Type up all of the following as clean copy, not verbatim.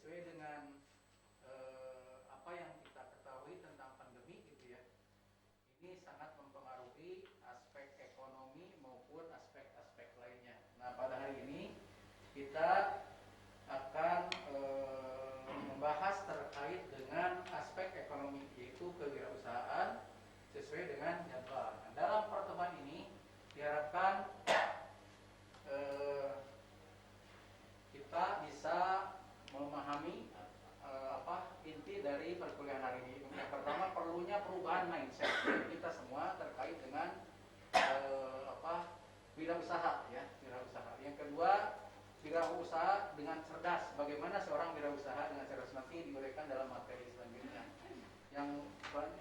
sesuai dengan apa yang kita ketahui tentang pandemi gitu ya, ini sangat mempengaruhi aspek ekonomi maupun aspek-aspek lainnya. Nah, pada hari ini kita akan membahas terkait dengan aspek ekonomi, yaitu kewirausahaan sesuai dengan jadwal. Nah, dalam pertemuan ini diharapkan kita bisa memahami inti dari perkuliahan hari ini. Yang pertama, perlunya perubahan mindset kita semua terkait dengan wirausaha ya, wirausaha. Yang kedua, wirausaha dengan cerdas. Bagaimana seorang wirausaha dengan cerdas, nanti diuraikan dalam materi selanjutnya.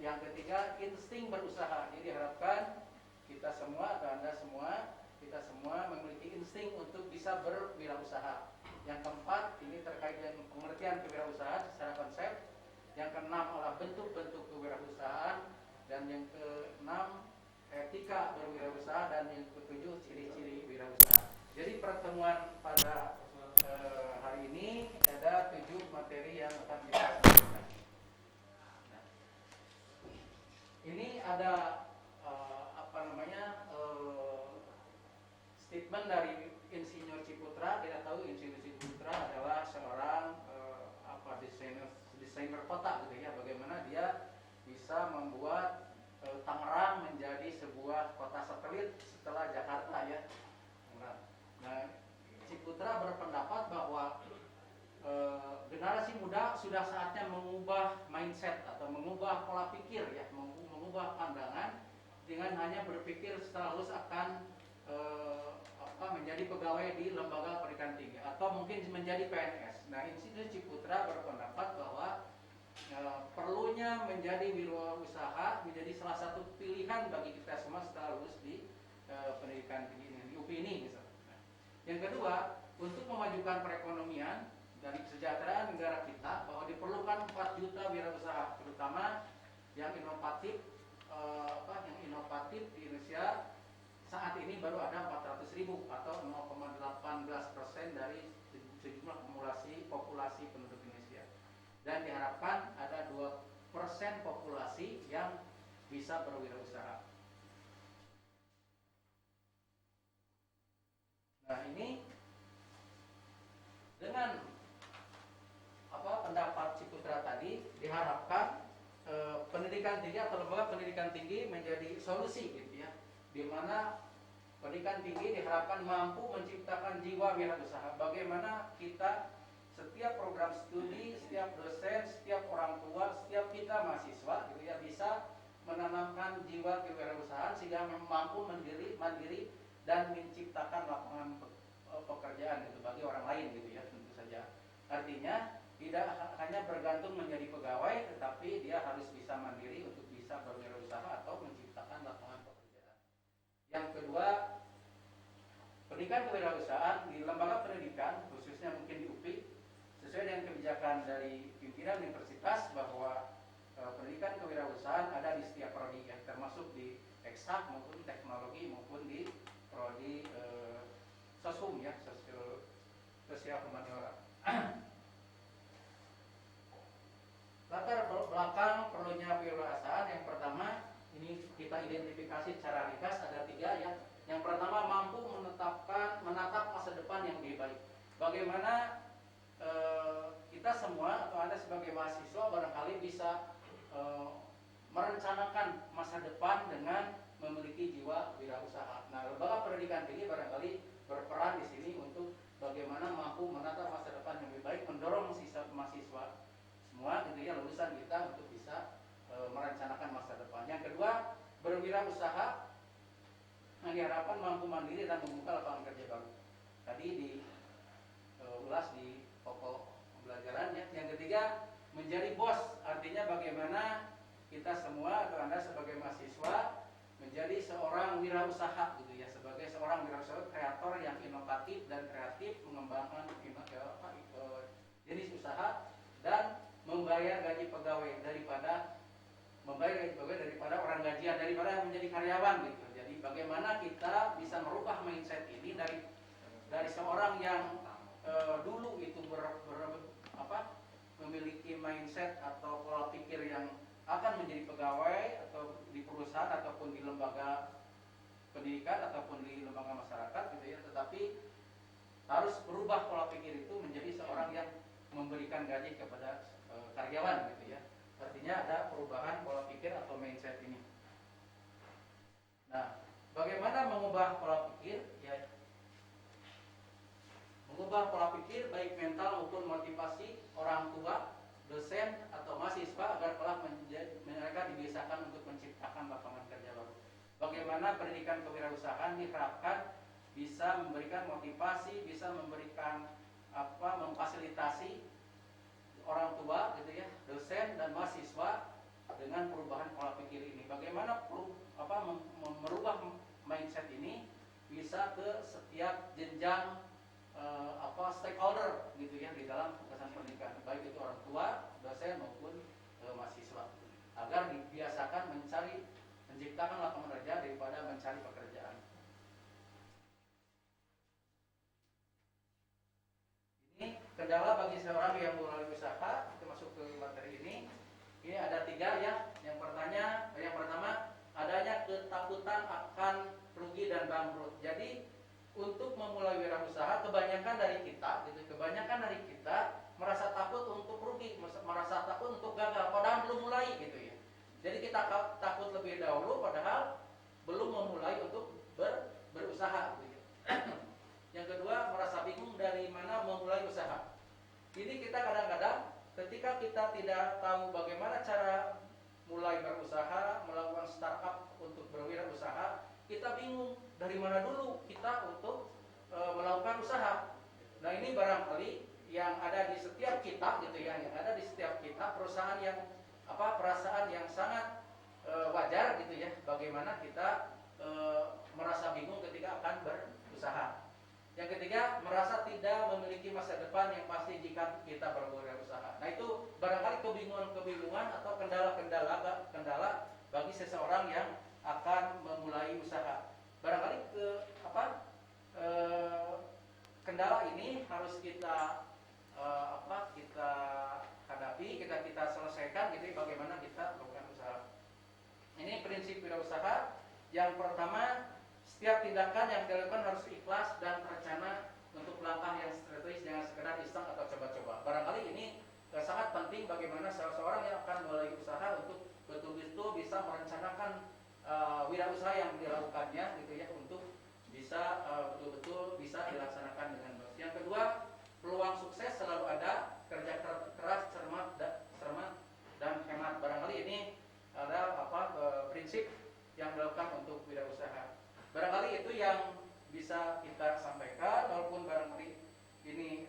Yang ketiga, insting berusaha. Jadi diharapkan kita semua atau Anda semua, kita semua memiliki insting untuk bisa berwirausaha. Yang keempat, ini terkait dengan pengertian kewirausahaan secara konsep. Yang keenam adalah bentuk-bentuk kewirausahaan. Dan yang keenam, etika berwirausaha. Dan yang ketujuh, ciri-ciri wirausaha. Jadi pertemuan pada hari ini ada 7 materi yang akan kita sampaikan. Nah, ini ada statement dari Insinyur Ciputra. Kita tahu Insinyur Ciputra adalah seorang desainer kota gitu ya. Bagaimana dia bisa membuat Tangerang menjadi sebuah kota satelit setelah Jakarta ya. Nah, Ciputra berpendapat bahwa generasi muda sudah saatnya mengubah mindset atau mengubah pola pikir ya, mengubah pandangan dengan hanya berpikir setelah lulus akan menjadi pegawai di lembaga pendidikan tinggi atau mungkin menjadi PNS. Nah, Insinyur Ciputra berpendapat bahwa perlunya menjadi wirausaha menjadi salah satu pilihan bagi kita semua setelah lulus di pendidikan tinggi ini, di UPI ini misalnya. Nah, yang kedua, untuk memajukan perekonomian dan kesejahteraan negara kita, bahwa diperlukan 4 juta wirausaha, terutama yang inovatif, di Indonesia. Saat ini baru ada 400.000 atau 0,18% dari sejumlah populasi penduduk Indonesia. Dan diharapkan ada 2% populasi yang bisa berwirausaha. Nah, ini dengan pendapat Ciputra tadi diharapkan pendidikan tinggi atau lembaga pendidikan tinggi menjadi solusi gitu ya, di mana pendidikan tinggi diharapkan mampu menciptakan jiwa wirausaha. Bagaimana kita, setiap program studi, setiap dosen, setiap orang tua, setiap kita mahasiswa gitu ya, bisa menanamkan jiwa kewirausahaan sehingga mampu mandiri dan menciptakan lapangan pekerjaan gitu bagi orang lain gitu ya, tentu saja. Artinya tidak hanya bergantung menjadi pegawai, tetapi dia harus bisa mandiri untuk bisa berwirausaha atau menciptakan lapangan pekerjaan. Yang kedua, pendidikan kewirausahaan di lembaga pendidikan, khususnya mungkin di UPI, sesuai dengan kebijakan dari pimpinan universitas bahwa pendidikan kewirausahaan ada di setiap prodi ya, termasuk di eksak maupun teknologi maupun di prodi sosum ya, sosial humaniora. Latar belakang perlunya kewirausahaan, yang pertama ini kita identifikasi secara ringkas ada 3 ya. Yang pertama, mampu menatap masa depan yang lebih baik. Bagaimana kita semua atau Anda sebagai mahasiswa barangkali bisa merencanakan masa depan dengan memiliki jiwa wirausaha. Nah, lembaga pendidikan tinggi barangkali berperan di sini untuk bagaimana mampu menatap masa depan yang lebih baik, mendorong mahasiswa semua gitu ya, lulusan kita untuk bisa merencanakan masa depan. Yang kedua, berwirausaha yang diharapkan mampu mandiri dan membuka lapangan kerja baru. Tadi diulas di pokok pembelajarannya. Yang ketiga, menjadi bos, artinya bagaimana kita semua atau Anda sebagai mahasiswa menjadi seorang wirausaha gitu ya, sebagai seorang wirausaha kreator yang inovatif dan kreatif, mengembangkan jenis usaha dan membayar gaji pegawai daripada orang gajian, daripada menjadi karyawan gitu. Jadi bagaimana kita bisa merubah mindset ini dari seorang yang dulu itu memiliki mindset atau pola pikir yang akan menjadi pegawai atau di perusahaan ataupun di lembaga pendidikan ataupun di lembaga masyarakat gitu ya, tetapi harus berubah pola pikir itu menjadi seorang yang memberikan gaji kepada karyawan gitu ya. Artinya ada perubahan pola pikir atau mindset ini. Nah, bagaimana mengubah pola pikir? Ya, mengubah pola pikir baik mental maupun motivasi orang tua, dosen atau mahasiswa agar kelak mereka dibiasakan untuk menciptakan lapangan kerja baru. Bagaimana pendidikan kewirausahaan diharapkan bisa memberikan motivasi, bisa memberikan memfasilitasi orang tua gitu ya, dosen dan mahasiswa dengan perubahan pola pikir ini. Bagaimana merubah mindset ini bisa ke setiap jenjang stakeholder gitu ya di dalam kesan pendidikan, baik itu orang tua, dosen maupun mahasiswa, agar dibiasakan menciptakan lapangan kerja daripada mencari pekerjaan. Ini kendala bagi seorang yang mulai usaha. Kita masuk ke materi ini. Ini ada 3 ya. Yang pertama adanya ketakutan akan rugi dan bangkrut. Jadi untuk memulai wirausaha kebanyakan dari kita merasa takut untuk rugi, merasa takut untuk gagal padahal belum mulai gitu ya. Jadi kita takut lebih dahulu padahal belum memulai untuk berusaha gitu. Yang kedua, merasa bingung dari mana memulai usaha. Ini kita kadang-kadang ketika kita tidak tahu bagaimana cara mulai berusaha, melakukan startup untuk berwirausaha, kita bingung dari mana dulu kita untuk melakukan usaha. Nah, ini barangkali yang ada di setiap kita gitu ya, yang ada di setiap kita perasaan yang sangat wajar gitu ya, bagaimana kita merasa bingung ketika akan berusaha. Yang ketiga, merasa tidak memiliki masa depan yang pasti jika kita berwirausaha. Nah, itu barangkali kebingungan atau kendala bagi seseorang yang akan memulai usaha. Barangkali kendala ini harus kita hadapi, kita selesaikan gitu, bagaimana kita melakukan usaha. Ini prinsip wirausaha. Yang pertama, setiap tindakan yang dilakukan harus ikhlas dan terencana untuk langkah yang strategis, jangan sekedar iseng atau coba-coba. Barangkali ini sangat penting bagaimana seseorang yang akan mulai usaha untuk betul-betul bisa merencanakan wirausaha yang dilakukannya gitu ya, untuk bisa betul-betul bisa dilaksanakan dengan baik. Yang kedua, peluang sukses selalu ada, kerja keras, cermat dan hemat. Barangkali ini ada prinsip yang dilakukan untuk wirausaha. Barangkali itu yang bisa kita sampaikan, walaupun barangkali ini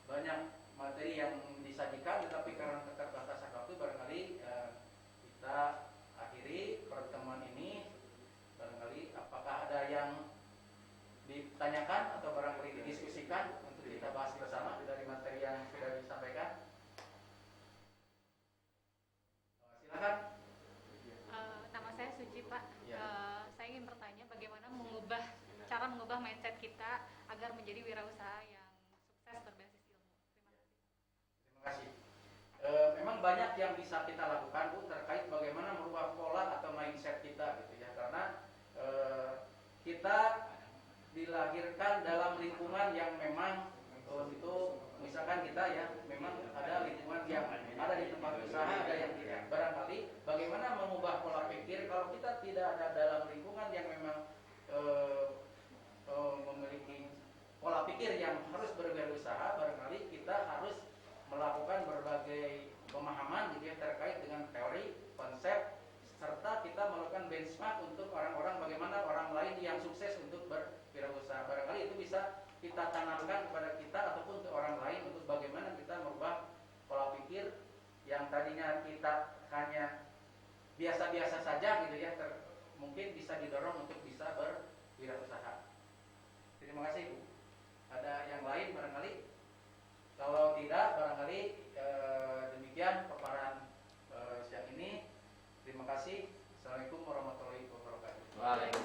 banyak materi yang disajikan, tetapi karena keterbatasan waktu barangkali kita akhiri pertemuan ini. Barangkali apakah ada yang ditanyakan atau barangkali didiskusikan untuk kita bahas bersama dari materi yang sudah disampaikan. Silakan. Nama saya Suci, Pak. Ya. Saya ingin bertanya bagaimana cara mengubah mindset kita agar menjadi wirausaha yang sukses berbasis ilmu. Terima kasih. Memang banyak yang bisa kita lakukan, Bu, terkait bagaimana merubah pola atau mindset kita gitu ya, karena kita dilahirkan dalam lingkungan yang memang itu misalkan kita ya memang ada lingkungan yang ada di tempat usaha, ada yang tidak. Barangkali bagaimana mengubah pola pikir kalau kita tidak ada dalam lingkungan yang memang memiliki pola pikir yang harus berwirausaha. Barangkali kita harus melakukan berbagai pemahaman gitu ya terkait dengan teori, konsep, serta kita melakukan benchmark untuk orang-orang, bagaimana orang lain yang sukses untuk berwirausaha. Barangkali itu bisa kita tanamkan kepada kita ataupun ke orang lain untuk bagaimana kita merubah pola pikir yang tadinya kita hanya biasa-biasa saja gitu ya, mungkin bisa didorong untuk bisa berwirausaha. Terima kasih, Bu. Ada yang lain barangkali? Kalau tidak, barangkali demikian paparan siang ini. Terima kasih. Assalamualaikum warahmatullahi wabarakatuh. Waalaikumsalam.